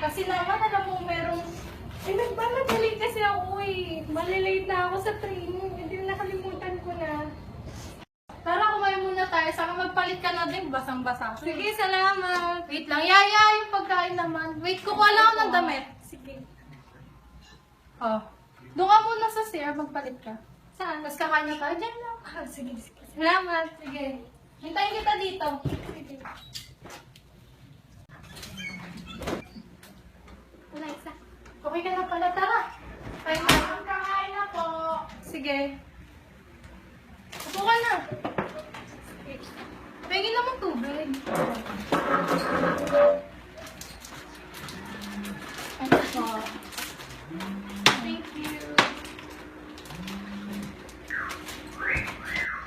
Kasi naman, alam mo, merong... nagmamadali kasi ako eh. Malilate na ako sa training. Hindi nakalimutan ko na. Tara, kumain muna tayo. Saka magpalit ka na din, basang-basa. Sige, salamat. Wait lang. Yaya, yung pagkain naman. Wait, kukuha lang ako ng damit. Sige. Oh. Doon ka muna sa CR, magpalit ka. Saan? Mas kakain na tayo? Diyan lang. Sige, sige. Salamat. Sige. Hintayin kita dito. Sige. Wala isa. Okay ka na pala. Tara. Kain na. Kakain na po. Sige. Upo ka na. Sige. Pengin naman tubig. Ano po? Thank you.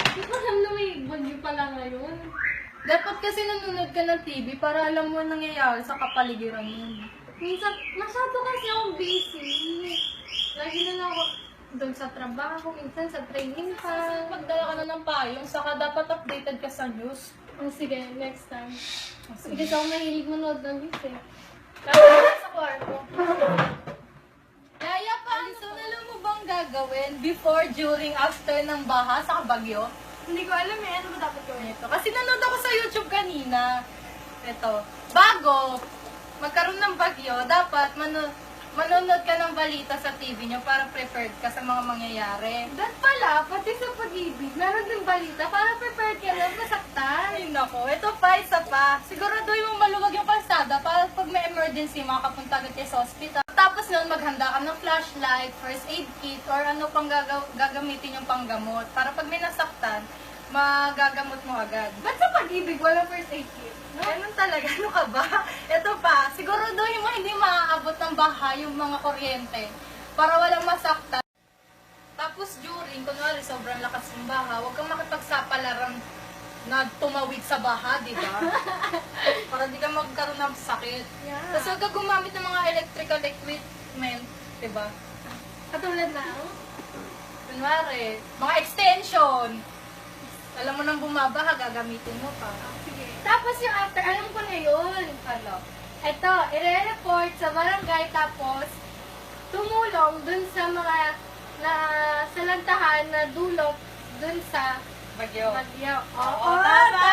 Hindi ko alam na may bagyo pala ngayon. Dapat kasi nanonood ka ng TV para alam mo ang nangyayari sa kapaligiran mo. Minsan, masyado kasi akong busy. Lagi na lang ako doon sa trabaho, minsan sa training pa. Magdala ka na ng payong, saka dapat updated ka sa news. Oh, sige, next time. Sige, kasi ako mahilig manood ng news eh. Tapos sa kwarto. Kaya pa, so alam mo bang gagawin before, during, after ng baha sa bagyo? Hindi ko alam eh, ano ba dapat gawin ito? Kasi nanood ako sa YouTube kanina. Ito, bago magkaroon ng bagyo, dapat manonood ka ng balita sa TV nyo para prepared ka sa mga mangyayari. Dat pala, pati sa pag-ibig, meron din balita para prepared ka lang masaktan. Ay nako, ito pa, isa pa. Siguraduhin mo maluwag yung kalsada para pag may emergency, makapunta agad kayo sa hospital. Tapos nun, maghanda ka ng flashlight, first aid kit, or ano pang gagamitin yung panggamot. Para pag may nasaktan, magagamot mo agad. Ba't sa pag-ibig walang first aid kit? No? Ganun talaga, ano ka ba? Ito pa, siguraduhin mo hindi maaabot ng baha yung mga kuryente para walang masaktan. Tapos during, kunwari sobrang lakas ng baha, huwag kang makipagsapalaran na tumawid sa baha, di ba? Para di ka magkaroon ng sakit. Yeah. Tapos huwag ka gumamit ng mga electrical equipment, di ba? Katulad na, kunwari, mga extension. Alam mo nang bumabaha, gagamitin mo pa. Sige. Tapos yung after, alam ko na yun. Ano? Ito, i-report sa barangay, tapos tumulong dun sa mga salantahan na dulot dun sa bagyo. Oo, tama!